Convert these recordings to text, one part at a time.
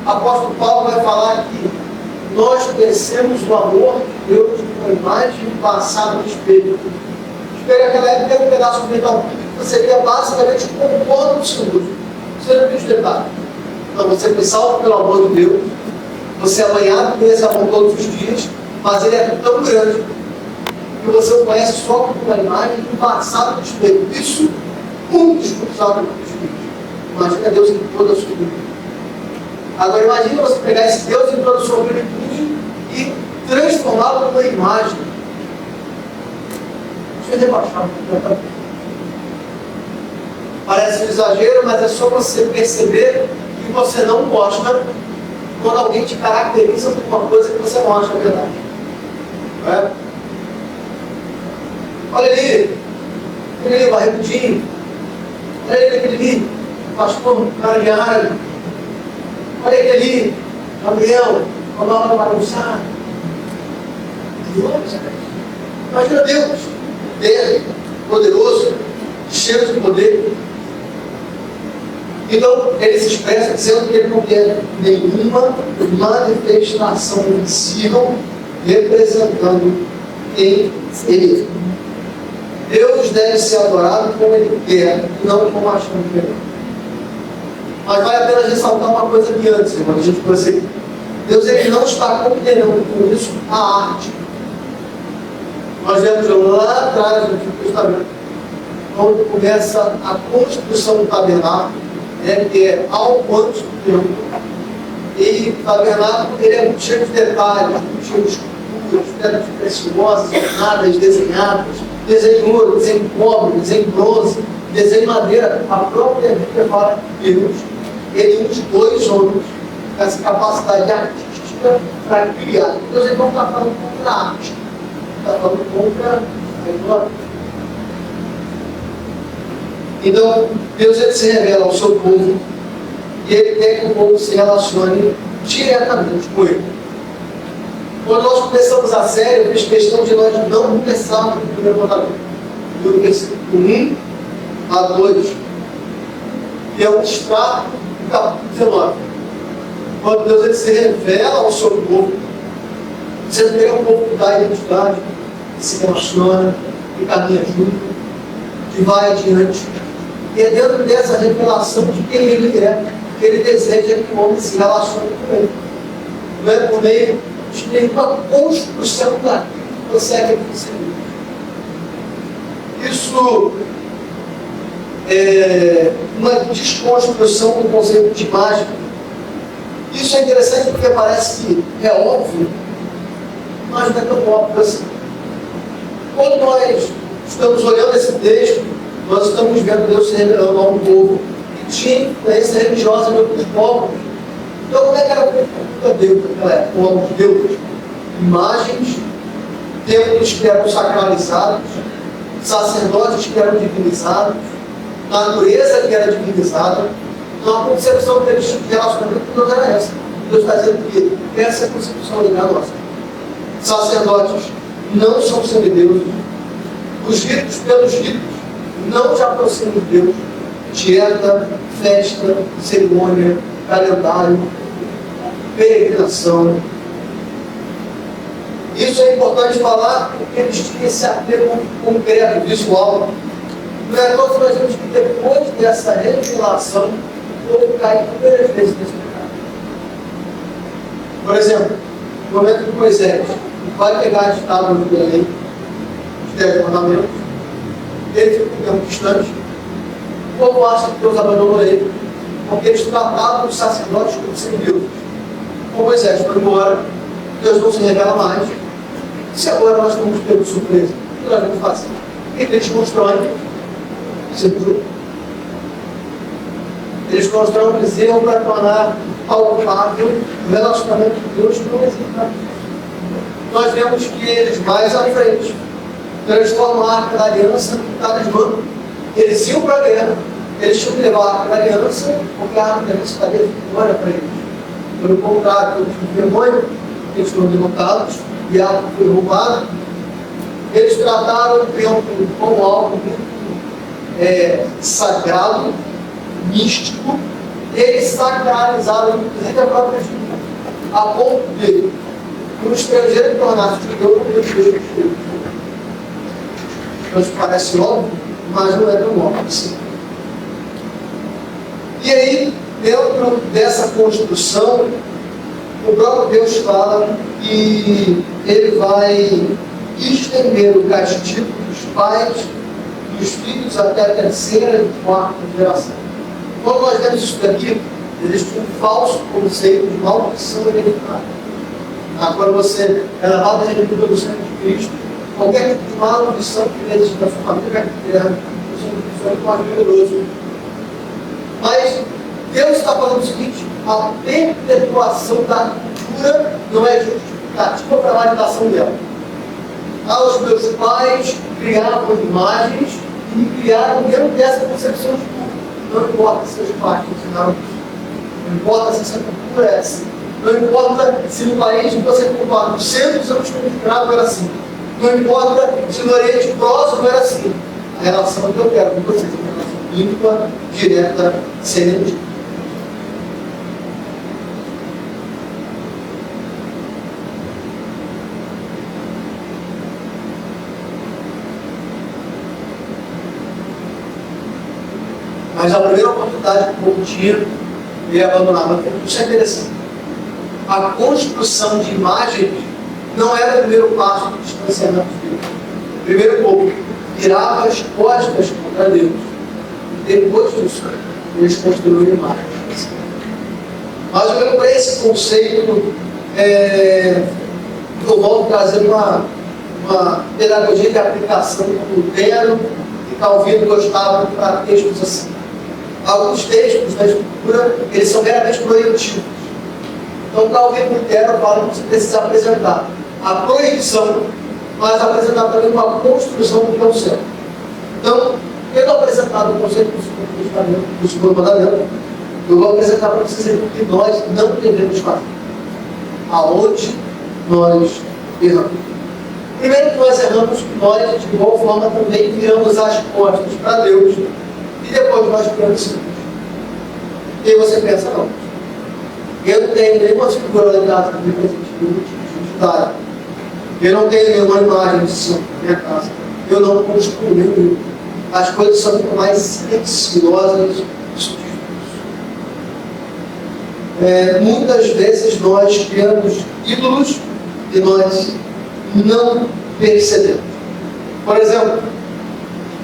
o apóstolo Paulo vai falar que nós conhecemos o amor de Deus com a imagem passada no espelho. O espelho naquela época era um pedaço de metal que seria basicamente um corpo do Senhor. Você não viu os detalhes. Então você foi salvo pelo amor de Deus, você é banhado por esse amor todos os dias, mas ele é tão grande que você o conhece só com uma imagem passada no espelho. Isso, muito escutado pelos filhos. Imagina Deus em toda a sua vida. Agora imagine você pegar esse Deus em toda a sua plenitude e transformá-lo numa imagem. Deixa eu rebaixar completamente. Parece um exagero, mas é só você perceber que você não gosta quando alguém te caracteriza por uma coisa que você não acha verdade. Não é? Olha ali, aquele ali, barrigudinho. Olha ali, aquele ali, pastor, cara de árabe. Olha aquele ali, Gabriel, com a nova bagunçada. Imagina Deus, dele, poderoso, cheio de poder. Então, ele se expressa dizendo que ele não quer nenhuma manifestação visível representando quem ele é. Deus deve ser adorado como ele quer, e não como achando que é. Mas vale a pena ressaltar uma coisa aqui antes, irmão, a gente prosseguir. Deus ele não está condenando com isso a arte. Nós vemos lá atrás no Antigo Testamento, quando começa a construção do tabernáculo, que é ao quanto do templo. E o tabernáculo ele é muito cheio de detalhes, muito cheio de esculturas, pedras preciosas, ornadas, desenhadas, desenho em ouro, desenho em cobre, desenho em bronze, desenho em madeira. A própria Bíblia fala que Deus ele usa dois homens com essa capacidade artística para criar. Deus ele não está falando contra a arte, está falando contra a idolatria. Então, Deus ele se revela ao seu povo e ele quer que o povo se relacione diretamente com ele. Quando nós começamos a série, eu fiz questão de nós não começarmos no primeiro mandamento, do versículo 1 a 2, que é um extrato do capítulo 19. Quando Deus ele se revela ao seu povo, dizendo que ele é um povo que dá identidade, que se relaciona, que caminha junto, que vai adiante. E é dentro dessa revelação de quem ele é, que ele deseja que o homem se relacione com ele. Não é por meio de nenhuma construção daquilo que você é reconhecido. Isso é uma desconstrução do conceito de mágica. Isso é interessante porque parece que é óbvio, mas não é tão óbvio assim. Quando nós estamos olhando esse texto, nós estamos vendo Deus se revelando a um povo que tinha influência religiosa de outros povos. Então, como é que era a Deus naquela época? O homem de Deus? Imagens, templos que eram sacralizados, sacerdotes que eram divinizados, natureza que era divinizada. Então, a concepção deles de relacionamento com Deus era essa. Deus está dizendo que essa é a concepção legal nossa. Sacerdotes não são semideuses. Os ritos pelos ritos não te aproximam de Deus. Dieta, festa, cerimônia, calendário, peregrinação. Isso é importante falar porque eles tinham esse apego concreto, visual. Não é todos nós temos que depois dessa revelação, o povo cai inúmeras vezes nesse pecado. Por exemplo, no momento que Moisés vai pegar as tábuas de Belém, os 10 mandamentos, ele fica um tempo distante. O povo acha que Deus abandonou ele, porque eles tratavam os sacerdotes como semideuses. Com Moisés foi embora, Deus não se revela mais. Se agora nós estamos pegando surpresa, o que nós vamos fazer? Eles constroem sepulcro. Eles constroem um bezerro para tornar palpável o relacionamento de Deus que não existe. Nós vemos que eles mais à frente transformam a arca da aliança em talismã. Eles iam para a guerra, eles tinham que levar a arca da aliança, porque a arca da aliança estaria vitória para eles. Pelo contrário, eles tinham vergonha, eles foram derrotados e a arca foi roubada. Eles trataram o templo como algo muito sagrado, místico, eles sacralizaram inclusive a própria Bíblia, a ponto de um estrangeiro tornar-se judeu como Deus. Então parece óbvio, mas não é tão óbvio assim. E aí, dentro dessa construção, o próprio Deus fala que Ele vai estender o castigo dos pais e dos filhos até a terceira e quarta geração. Quando nós vemos isso daqui, existe um falso conceito de maldição hereditária. Quando você é lavado de religião do sangue de Cristo, qualquer tipo de maldição que existe na sua família vai ter um mais poderoso. Mas Deus está falando o seguinte: a perpetuação da cultura não é justificativa para a validação dela. Os meus pais criavam imagens e me criaram dentro dessa concepção de cultura. Não importa se seus pais ensinaram isso. Não importa se essa cultura é assim. Não importa se no país que você ficou 400 anos como escravo era assim. Não importa se no Oriente Próximo era assim. A relação que eu quero com vocês é uma relação íntima, direta, sem nenhum. Mas a primeira oportunidade que o povo tinha, ele abandonava. Isso é interessante. A construção de imagens não era o primeiro passo do distanciamento de Deus. Primeiro o povo virava as costas contra Deus. Depois disso, eles construíram imagens. Mas olhando para esse conceito, eu volto a trazer uma pedagogia de aplicação que Lutero e Calvino gostavam para textos assim. Alguns textos da Escritura, eles são meramente proibitivos. Então, Calvino e Lutero falam que você precisa apresentar a proibição, mas apresentar também uma construção do que é o certo. Então, tendo apresentado o conceito do segundo mandamento, eu vou apresentar para vocês o que nós não devemos fazer. Aonde nós erramos. Primeiro que nós erramos, que nós, de igual forma, também viramos as costas para Deus. E depois nós criamos. E aí você pensa, não. Eu não tenho nenhuma figura lá em casa que me presente de eu não tenho nenhuma imagem de santo na minha casa. Eu não construo nenhum. As coisas são muito mais silenciosas e sutis. Muitas vezes nós criamos ídolos e nós não percebemos. Por exemplo,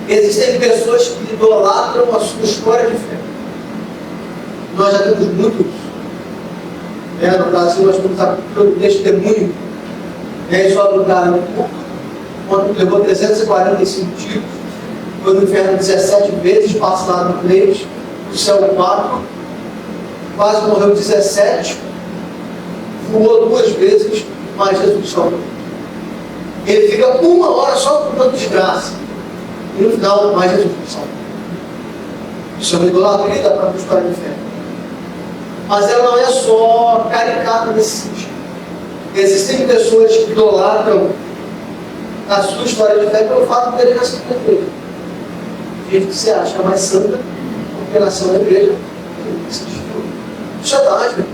existem pessoas que idolatram a sua história de fé. Nós já temos muito isso. No Brasil nós temos a cultura do testemunho. Só do cara no culto, quando levou 345 tiros, foi no inferno 17 vezes, passado 3, no céu 4, quase morreu 17, voou 2 vezes, mas Jesus salvou. Ele fica 1 hora só contando desgraça. E no final, mais Jesus salvou. Isso é uma idolatria da própria história do inferno. Mas ela não é só caricata nesse sentido. Existem pessoas que idolatram a sua história de fé pelo fato de terem nascido na igreja. Gente que se acha mais santa porque nasceu na igreja. Isso é dádiva.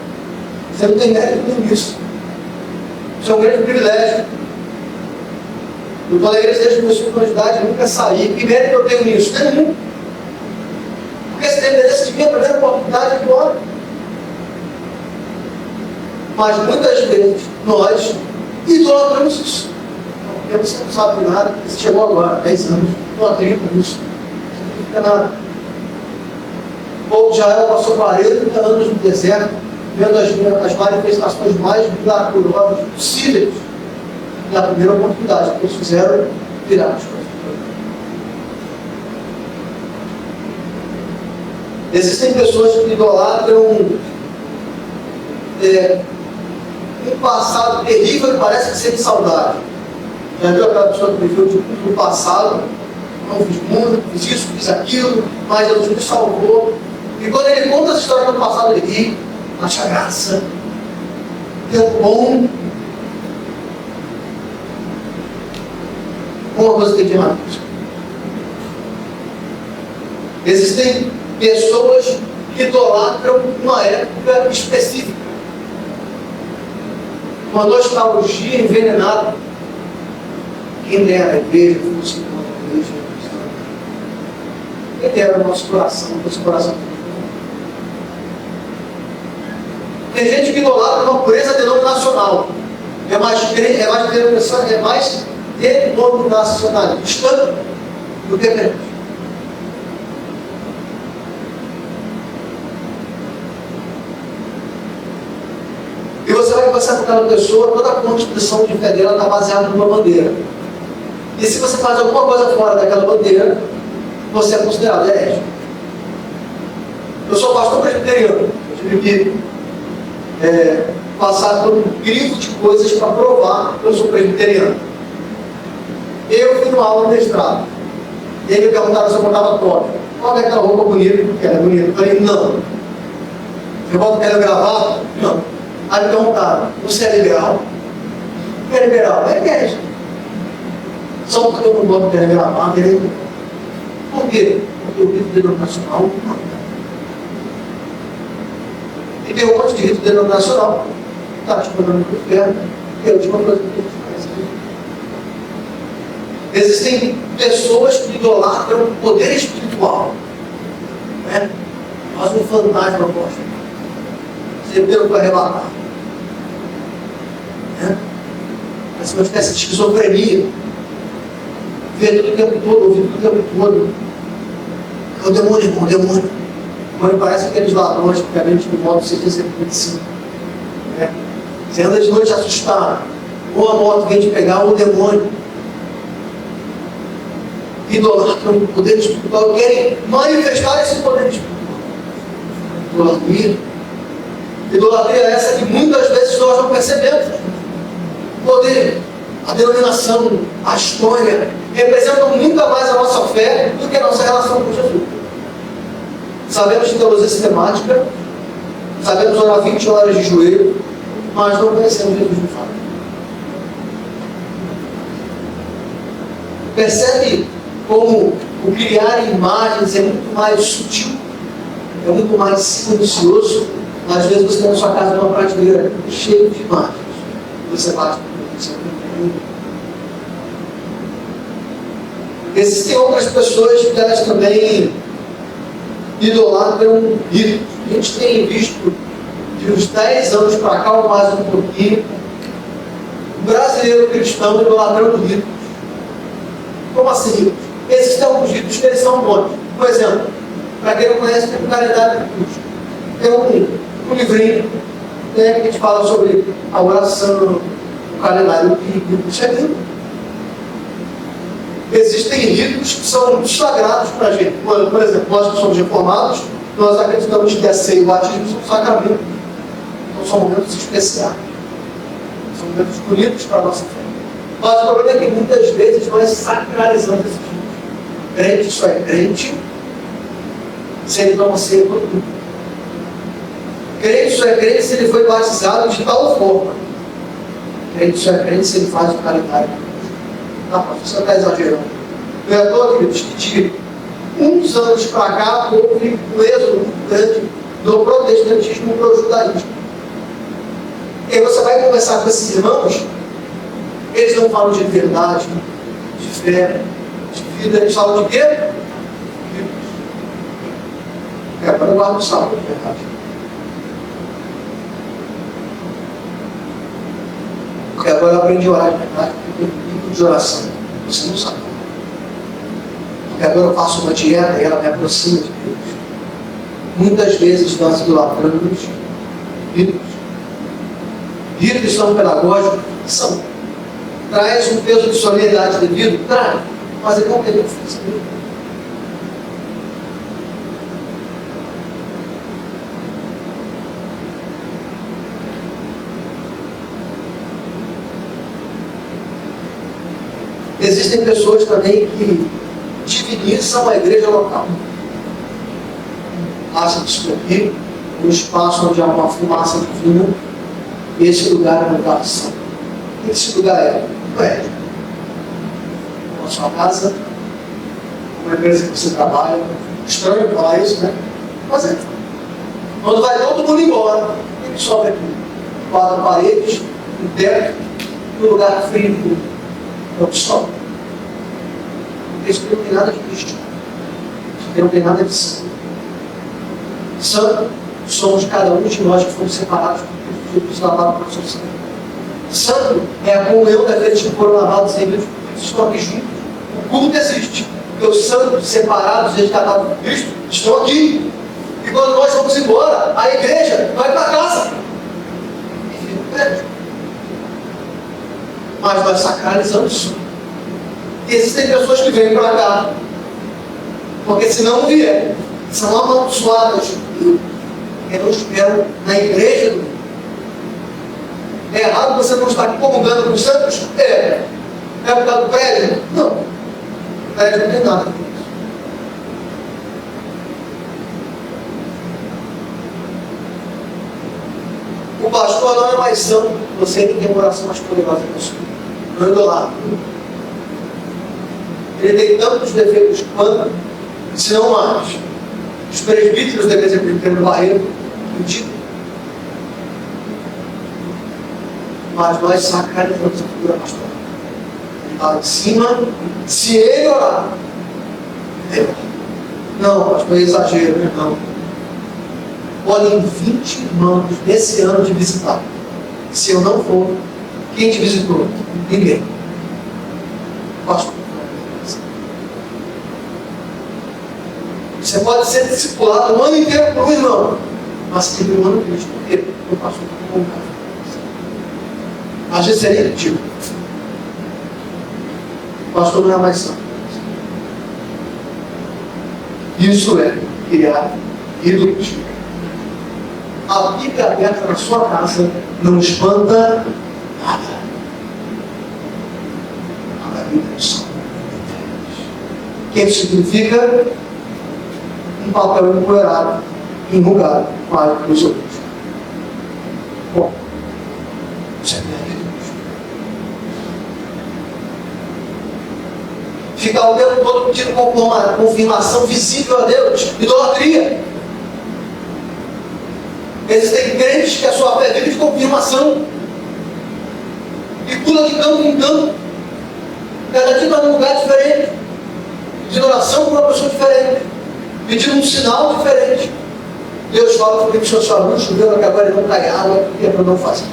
Você não tem mérito nenhum nisso. Isso é um grande privilégio. Eu estou na igreja desde meus 5 anos de idade, nunca saí. Que mérito eu tenho nisso? Nenhum. Porque se deveria de mim a primeira oportunidade agora. Mas muitas vezes nós idolatramos isso. Porque você não sabe nada, você chegou agora, 10 anos, idolatria com isso. Não significa nada. O povo de Israel passou 40 anos no deserto, vendo as manifestações mais milagrosas possíveis. Na primeira oportunidade que eles fizeram, virar as coisas. Existem pessoas que idolatram um passado terrível que parece que seria saudável. Já viu aquela pessoa que viveu no passado? Não fiz muito, fiz isso, fiz aquilo, mas Jesus me salvou. E quando ele conta essa história do passado, ele ri, acha graça, deu bom. Uma coisa tem de errado. Existem pessoas idolatram uma época específica. Uma nostalgia envenenada. Quem dera a igreja fosse uma igreja cristã. Quem dera o nosso coração. Tem gente que idolatra uma pureza denominacional. É mais denominacionalista do que crente. E você vai conversar com aquela pessoa, toda a constituição de fé dela está baseada numa bandeira. E se você faz alguma coisa fora daquela bandeira, você é considerado herege. Eu sou pastor presbiteriano. Eu tive que passar por um crivo de coisas para provar que eu sou presbiteriano. Eu fui numa aula de mestrado. E ele me perguntaram se eu botava top. Qual é aquela roupa bonita? Porque ela é bonita. Eu falei, não. Eu boto aquela gravata? Não. Aí me perguntaram, você é liberal? O que é liberal? É igreja. Só porque eu não boto aquela gravata, ele é liberal. Por quê? Porque o rito denominacional não. E tem um monte de rito denominacional. Está te mandando para o inferno. É a última coisa que a gente faz. Existem pessoas que idolatram o poder espiritual. Né? Faz um fantasma, aposta. Você pelo para arrebatar. Né? Mas uma espécie de esquizofrenia. Vê tudo o tempo todo, ouve tudo o tempo todo. É o demônio, irmão, o demônio. O demônio parece aqueles ladrões que a gente no modo 655. Né? Você anda de noite assustado. Ou a moto vem te pegar, ou o demônio. Idolatram o poder espiritual, querem manifestar esse poder espiritual. Idolatria. Idolatria é essa que muitas vezes nós não percebemos. O poder, a denominação, a história, representam muito mais a nossa fé do que a nossa relação com Jesus. Sabemos de teologia sistemática, sabemos orar 20 horas de joelho, mas não conhecemos Jesus de fato. Percebe como o criar imagens é muito mais sutil, é muito mais silencioso. Às vezes você tem na sua casa uma prateleira cheia de imagens. Você bate por isso. Existem outras pessoas que elas também idolatram ritos. A gente tem visto de uns 10 anos para cá, ou mais um pouquinho, o brasileiro cristão idolatrando ritos. Como assim? Existem alguns ritos que eles são bons. Por exemplo, para quem não conhece, tem o calendário litúrgico. Tem um livrinho, né, que a gente fala sobre a oração, o calendário bíblico, isso é lindo. Existem ritos que são muito sagrados para a gente. Por exemplo, nós que somos reformados, nós acreditamos que a ceia e o batismo são sacramentos. Então são momentos especiais. São momentos bonitos para a nossa fé. Mas o problema é que muitas vezes nós sacralizamos esses ritos. Crente só é crente se ele toma ceia todo mundo. Crente só é crente se ele foi batizado de tal forma. Crente só é crente se ele faz o calendário. Não, você está exagerando. Não é à toa, queridos, que de uns anos para cá houve um êxodo muito grande do protestantismo para o judaísmo. E aí você vai conversar com esses irmãos, eles não falam de verdade, de fé, de vida, eles falam de quê? Para eu guardo o salmo, de verdade. Porque agora eu aprendi a orar de verdade, porque eu tenho tipo de oração. Você não sabe. Porque agora eu faço uma dieta e ela me aproxima de Deus. Muitas vezes nós idolatramos ritos. Ritos são pedagógicos? São. Traz um peso de solenidade devido? Traz. Mas ele não tem força. Existem pessoas também que divinizam a igreja local. Passa disso aqui, um espaço onde há uma fumaça divina, e esse lugar é um lugar santo. Esse lugar é um prédio. A sua casa, uma empresa que você trabalha. Estranho falar isso, né? Mas é. Quando vai todo mundo embora, o que sobra aqui? 4 paredes, um teto e um lugar frio. É o que sobra. Isso não tem nada de místico. Isso não tem nada de santo. Santo somos cada um de nós que fomos separados por Cristo Jesus, lavados por seu sangue. Santo é a comunhão daqueles que foram lavados em Cristo, estão aqui juntos. O culto existe. Porque os santos separados, resgatados por Cristo, estão aqui. E quando nós vamos embora, a igreja vai para casa. E fica o prédio. Mas nós sacralizamos isso. E existem pessoas que vêm para cá, porque se não vier, são amaldiçoadas porque não estiveram na igreja do mundo. É errado você não estar aqui comungando com os santos? É. É por causa do prédio? Não. O prédio não tem nada com isso. O pastor não é mais santo que você, que tem uma oração mais poderosa que a sua. Não é idolatra. Ele tem tantos defeitos quanto, se não mais. Os presbíteros da igreja presbiteriana do Barreiro, acreditam. Mas nós sacralizamos a figura pastoral. Ele está em cima, se ele orar, não, pastor, é exagero, não. Podem 20 irmãos nesse ano de visitar. Se eu não for, quem te visitou? Ninguém. Pastor. Você pode ser discipulado o ano inteiro por um irmão, mas sempre um ano Cristo, porque eu passo por um lugar. Às vezes seria ridículo. O pastor não é mais santo. Isso é criar ídolos. A Bíblia aberta na sua casa não espanta nada. A Bíblia é só. O que isso significa? Um papel empoeirado, enrugado, para os outros. Bom, isso é verdade. Ficar o tempo todo pedindo confirmação visível a Deus, idolatria. Existem crentes que a sua fé vive de confirmação e pula de campo em campo. Cada dia está num lugar diferente, de oração para uma pessoa diferente, pedindo um sinal diferente. Deus fala comigo, se eu sou luz, choveu, que agora ele não cai água, porque é para não fazer.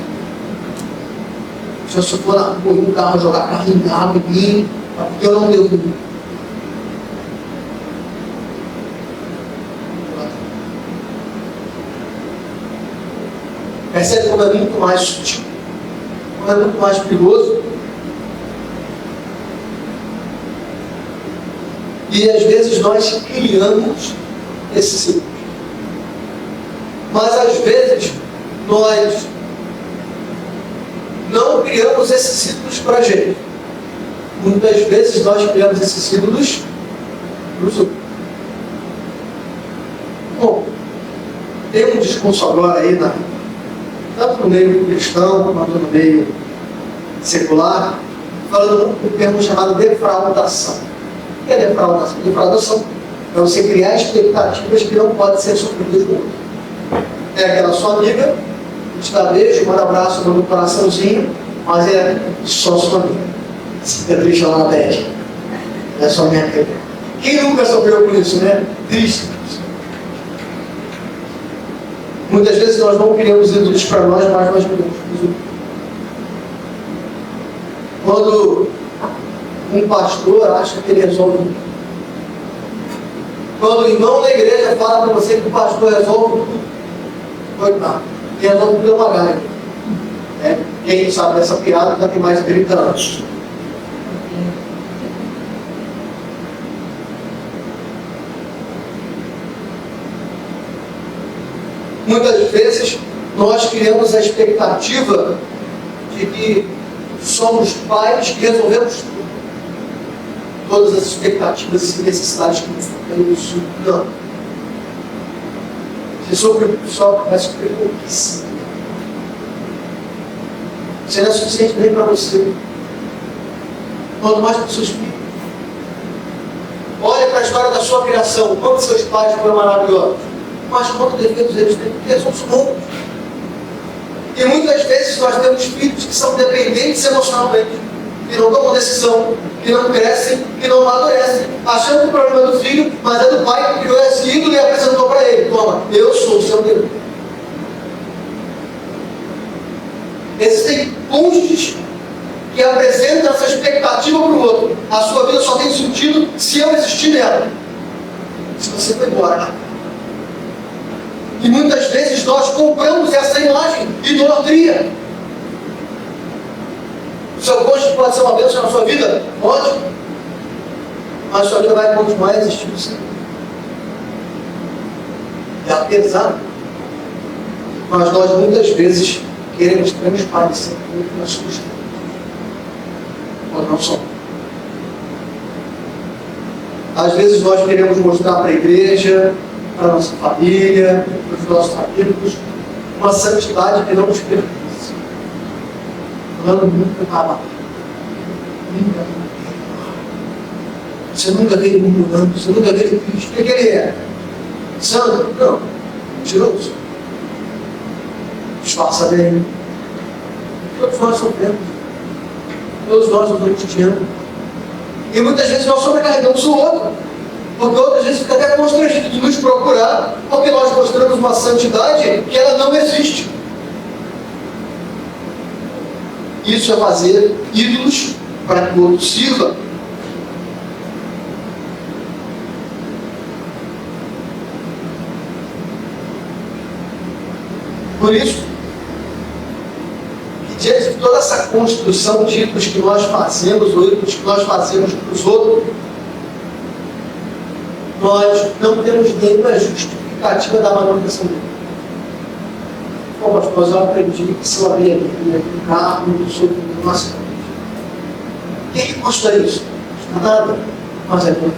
Se eu for na rua, um carro, jogar carro em água em mim, porque eu não deu tudo. Percebe como é muito mais sutil, como é muito mais perigoso. E às vezes nós criamos esse ciclo. Mas às vezes nós não criamos esses ciclos para a gente. Muitas vezes nós criamos esses ciclos para os outros. Bom, tem um discurso agora aí, tanto no meio cristão quanto no meio secular, falando um termo chamado defraudação. O que é defraudação? Defraudação é você criar expectativas que não podem ser supridas no outro. É aquela sua amiga, te dá beijo, manda abraço, manda um coraçãozinho, mas é só sua amiga. Você é triste lá na bed. É só minha amiga. Quem nunca sofreu com isso, né? Triste. Muitas vezes nós não criamos ídolos para nós, mas nós criamos. Quando um pastor acha que ele resolve tudo. Quando o irmão da igreja fala para você que o pastor resolve tudo, coitado, quem resolve tudo é uma gaia. Quem sabe dessa piada já tem mais de 30 anos. Muitas vezes nós criamos a expectativa de que somos pais que resolvemos tudo. Todas as expectativas e necessidades que nos temos. Não. Você vai sofrer pouquíssimo. Você não é suficiente nem para você. Quanto mais para os seus filhos. Olha para a história da sua criação. Quantos seus pais foram maravilhosos? mas quantos defeitos eles têm? Porque somos humanos. E muitas vezes nós temos filhos que são dependentes emocionalmente, que não tomam decisão, que não crescem, que não amadurecem, achando que o problema é do filho, mas é do pai que criou esse ídolo e apresentou para ele: toma, eu sou o seu Deus. Existem cônjuges que apresentam essa expectativa para o outro: a sua vida só tem sentido se eu existir nela, se você for embora. E muitas vezes nós compramos essa imagem, idolatria. O seu cônjuge pode ser uma bênção na sua vida? Pode. Mas sua vida vai continuar existindo sim. E apesar, mas nós muitas vezes queremos transparecer muito nas suas vidas. Quando não somos. Às vezes nós queremos mostrar para a igreja, para a nossa família, para os nossos amigos, uma santidade que não nos pertence. Falando muito para você nunca vê ele murmurando, você nunca vê ele triste. O que ele é? Santo? Não. Mentiroso. Disfarça bem. Todos nós sofremos. Todos nós nos cotidiano. E muitas vezes nós sobrecarregamos o outro. Porque outras vezes fica até constrangido de nos procurar, porque nós mostramos uma santidade que ela não existe. Isso é fazer ídolos para que o outro sirva. Por isso, que diante de toda essa construção de ídolos que nós fazemos, ou ídolos que nós fazemos para os outros, nós não temos nenhuma justificativa da manutenção dele. Bom, mas eu aprendi que se eu abrir a Bíblia no carro, no sobre o nosso quem custa isso? Não custa nada, mas é muito.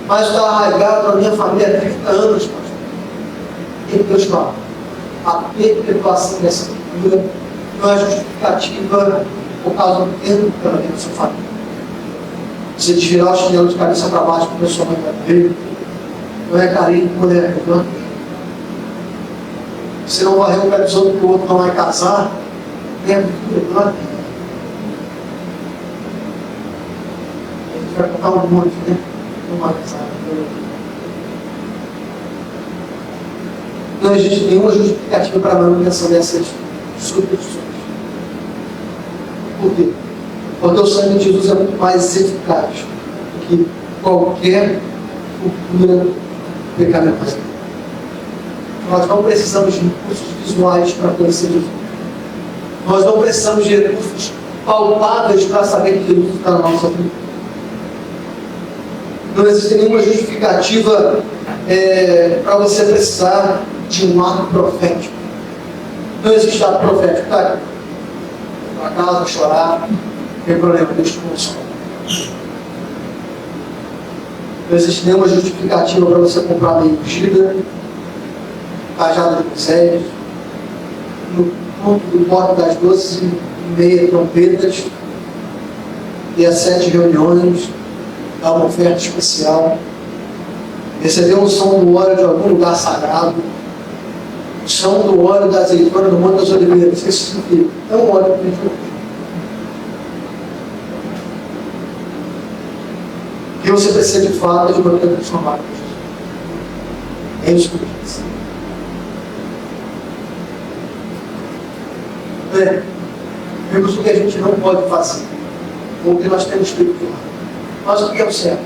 Mas está arraigado na minha família há 30 anos, pastor. E Deus fala: a perpetuação dessa cultura não é justificativa por causa do tempo que ela tem na sua família. Você desvirar o chinelo de cabeça para baixo porque a sua mãe vai ver, não é carinho por ela, não. Você não varreu o pé dos outros porque o outro não vai casar, nem a cultura, não. Vai contar um monte, né? Não vai casar. Não existe nenhuma justificativa para a manutenção dessas superstições. Por quê? Porque o sangue de Jesus é muito mais eficaz do que qualquer cultura pecaminosa. Nós não precisamos de recursos visuais para conhecer Jesus. Nós não precisamos de recursos palpáveis para saber que Jesus está na nossa vida. Não existe nenhuma justificativa para você precisar de um ato profético. Não existe ato profético, tá? Para casa, chorar, não tem problema, Deus te consola. Não existe nenhuma justificativa para você comprar meio ungida, cajado de Moisés, no ponto do bote das 12h30 trompetas, e as 7 reuniões, dar uma oferta especial, receber um som do óleo de algum lugar sagrado, o som do óleo da azeitona no Monte das Oliveiras. Isso significa, é um óleo que a gente usa. O que você precisa de fato é de uma vida transformada. É isso que eu disse. Vemos o que a gente não pode fazer, ou o que nós temos feito de errado. Mas o que é o certo?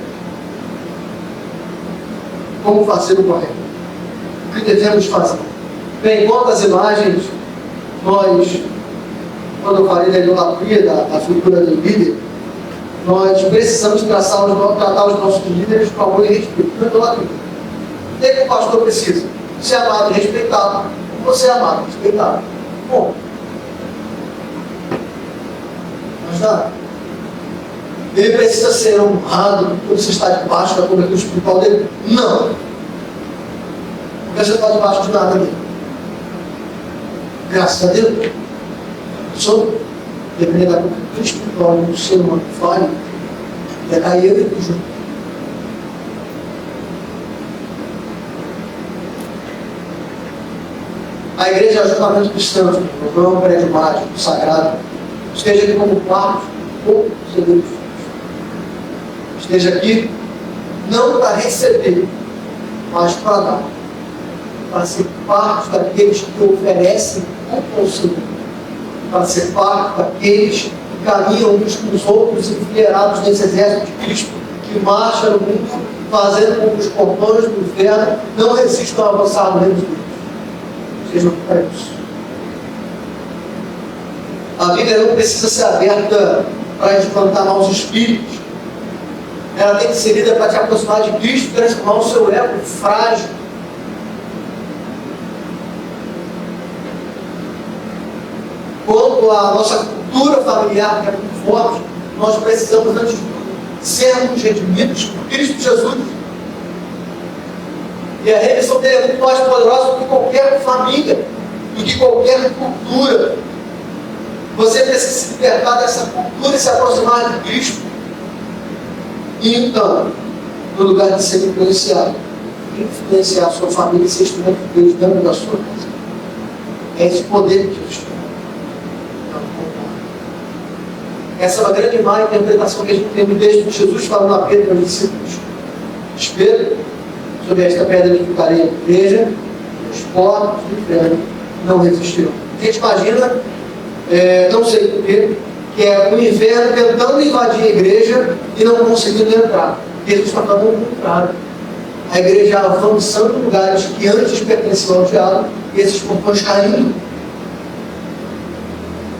Como fazer o correto? O que devemos fazer? Bem, quanto às imagens, nós, quando eu falei da idolatria, da figura do líder, nós precisamos tratar os nossos líderes com amor e respeito. Não é idolatria. O que o pastor precisa? Ser amado e respeitado. Você é amado e respeitado. Bom. Mas nada. Ele precisa ser honrado quando você está debaixo da cobertura espiritual dele? Não. Porque você não está debaixo de nada dele. Graças a Deus. Sou dependendo da cobertura espiritual do ser humano que fale, é cair eu e tu junto. a igreja é o ajuntamento dos santos, não é um prédio mágico, sagrado. Esteja aqui como parte ou segundo. Esteja aqui não para receber, mas para dar. Para ser parte daqueles que oferecem o Senhor. Para ser parte daqueles que caminham uns com os outros enfileirados nesse exército de Cristo que marcha no mundo, fazendo com que os portões do inferno não resistam a avançar no reino de Deus. Sejam para isso. A Bíblia não precisa ser aberta para espantar maus espíritos. Ela tem que ser lida para te aproximar de Cristo e transformar o seu ego frágil. Quanto à nossa cultura familiar, que é muito forte, nós precisamos, antes de tudo, sermos redimidos por Cristo Jesus. E a remissão dele é muito mais poderosa do que qualquer família, do que qualquer cultura. Você precisa se libertar dessa cultura e se aproximar de Cristo. E então, no lugar de ser influenciado, influenciar a sua família e ser instrumento de Deus dentro da sua casa. É esse poder que Deus tem. Essa é uma grande má interpretação que a gente tem no texto de Jesus falando a Pedro e aos discípulos. Pedro, sobre esta pedra que ficarei a igreja, os portos do inferno não resistirão. A gente imagina, não sei porquê, que é o inferno tentando invadir a igreja e não conseguindo entrar. Jesus está falando o contrário. A igreja avançando em lugares que antes pertenciam ao diabo e esses portões caindo.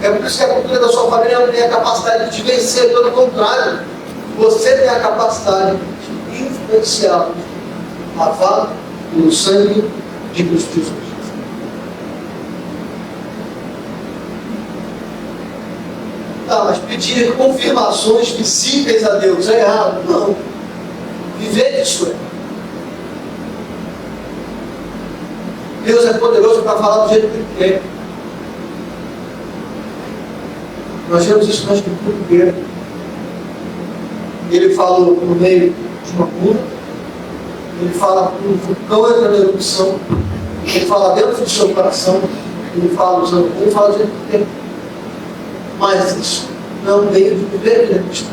É por isso que a cultura da sua família não tem a capacidade de vencer, pelo contrário. Você tem a capacidade de influenciá-los, lavado pelo sangue de Cristo Jesus. Tá, mas pedir confirmações visíveis a Deus é errado? Não. Viver disso é. Deus é poderoso para falar do jeito que Ele quer. Nós vemos isso na Escritura inteira. Ele falou por meio de uma cura, ele fala por um vulcão entrando em erupção, ele fala dentro do seu coração, ele fala usando, ele fala do jeito que tem. Mas isso não é um meio de viver a vida cristã.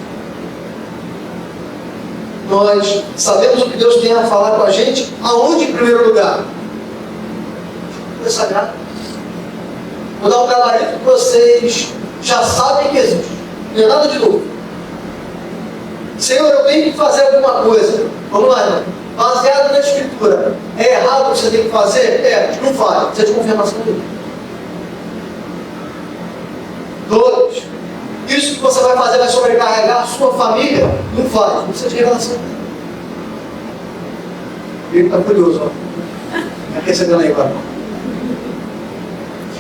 Nós sabemos o que Deus tem a falar com a gente, aonde em primeiro lugar? É sagrado. Vou dar um gabarito que vocês já sabem que existe. Não é nada de novo. Senhor, eu tenho que fazer alguma coisa. Vamos lá, irmão. Baseado na Escritura. É errado o que você tem que fazer? Não faz. Precisa de confirmação dele. 2. Isso que você vai fazer vai sobrecarregar a sua família? Não faz. Não precisa de revelação. Ele está curioso, ó. Está recebendo aí agora.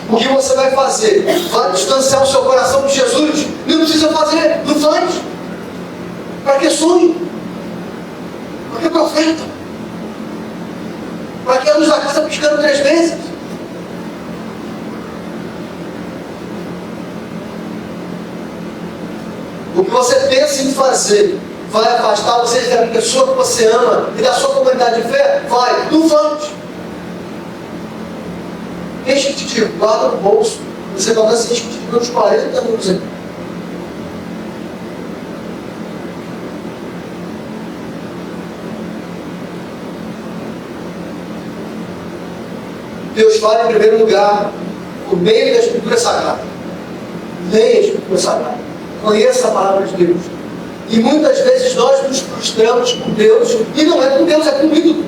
O que você vai fazer? Vai distanciar o seu coração de Jesus? Não precisa fazer, não faz. Para que sonho? Para que profeta? Para que a luz da casa piscando 3 vezes? O que você pensa em fazer vai afastar você da pessoa que você ama e da sua comunidade de fé? Vai, não faz. Deixa que te digo, guarda no bolso. Você vai assim, que te digo uns 40 anos aí. Deus fala em primeiro lugar, por meio da Escritura Sagrada. Leia a Escritura Sagrada. Conheça a palavra de Deus. E muitas vezes nós nos frustramos com Deus, e não é com Deus, é com o ídolo.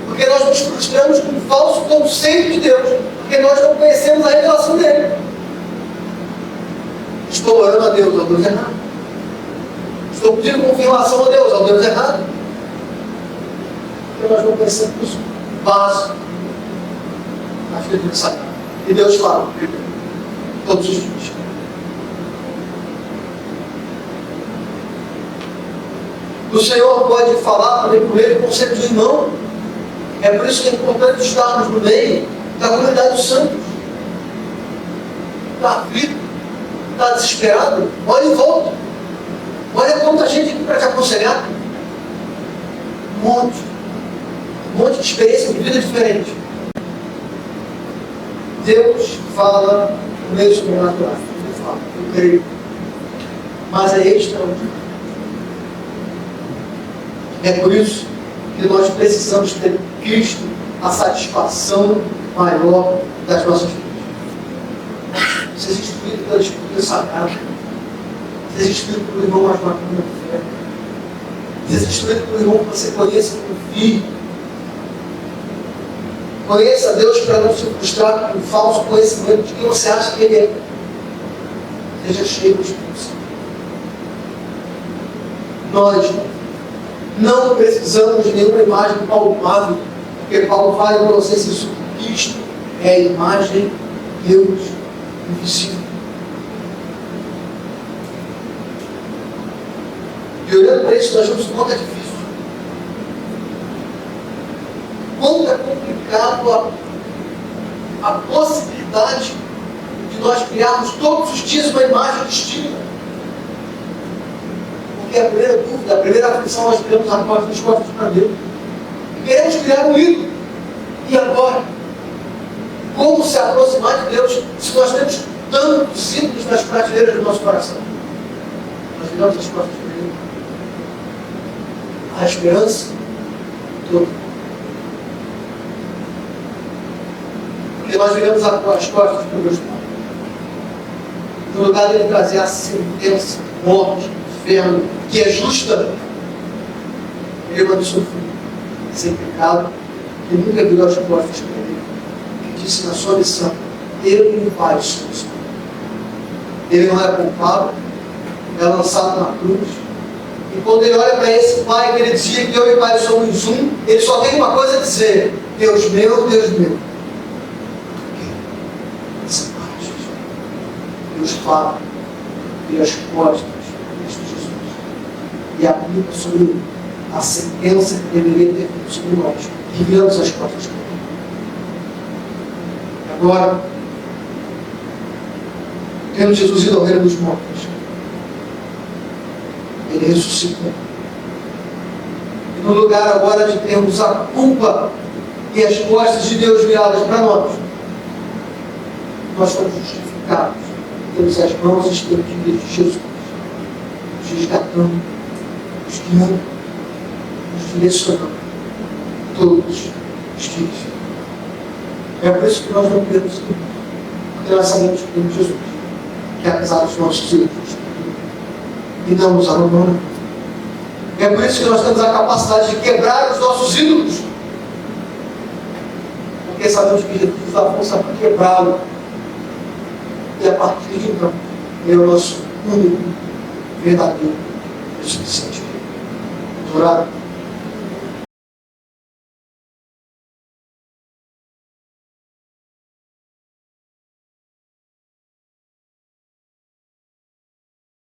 Porque nós nos frustramos com um falso conceito de Deus, porque nós não conhecemos a revelação dele. Estou orando a Deus, ao Deus errado. Estou pedindo confirmação a Deus, ao Deus errado. Porque nós não conhecemos isso básico. Acho que Deus sabe. E Deus fala, todos os dias. O Senhor pode falar também com ele com conceito de irmão. É por isso que é importante estarmos no meio da comunidade dos santos. Está aflito, está desesperado, olha em volta. Olha quanta gente aqui para te aconselhar. Um monte de experiência de vida diferente. Deus fala no meio sobrenatural. Ele fala, eu creio. Mas é extraordinário. É por isso que nós precisamos ter em Cristo a satisfação maior das nossas vidas. Seja instruído pela Escritura Sagrada. Seja instruído pelo irmão mais maduro na fé. Seja instruído pelo irmão que você conheça e confie. Conheça Deus para não se frustrar com um falso conhecimento de quem você acha que Ele é. Seja cheio do Espírito Santo. Nós não precisamos de nenhuma imagem palpável, porque Paulo fala em Colossenses isso, que Cristo é a imagem de Deus invisível. E olhando para isso, nós vemos quanto é difícil. Quanto é complicado a possibilidade de nós criarmos todos os dias uma imagem distinta. Porque a primeira dúvida, a primeira aflição, nós criamos as costas para Deus. E queremos criar um ídolo. E agora? Como se aproximar de Deus se nós temos tantos ídolos nas prateleiras do nosso coração? Nós viramos as costas para Ele. A esperança toda. Porque nós viramos as costas para o Deus Pai. No lugar dele trazer a sentença, morte, inferno, que é justa, ele mandou sofrer, sem pecado, que nunca virou as costas para ele, que disse na sua missão, eu e o Pai somos. Ele não é culpado, é lançado na cruz, e quando ele olha para esse Pai, que ele dizia que eu e o Pai somos um, ele só tem uma coisa a dizer, Deus meu, Deus meu. Essa parte, Deus fala, e as costas, e aplica sobre a sentença que deveria ter feito sobre nós, que viramos as costas para Ele. Agora, tendo Jesus ido ao reino dos mortos, Ele ressuscitou. E no lugar agora de termos a culpa e as costas de Deus viradas para nós somos justificados. Temos as mãos estendidas de Jesus, nos resgatando, os guiando, nos direcionando todos os dias. É por isso que nós não queremos ir, porque nós sabemos que temos Jesus, que apesar dos nossos erros, e não nos abandona. É por isso que nós temos a capacidade de quebrar os nossos ídolos, porque sabemos que Jesus nos dá força para quebrá-lo, e a partir de então, Ele é o nosso único, verdadeiro e suficiente. Orar.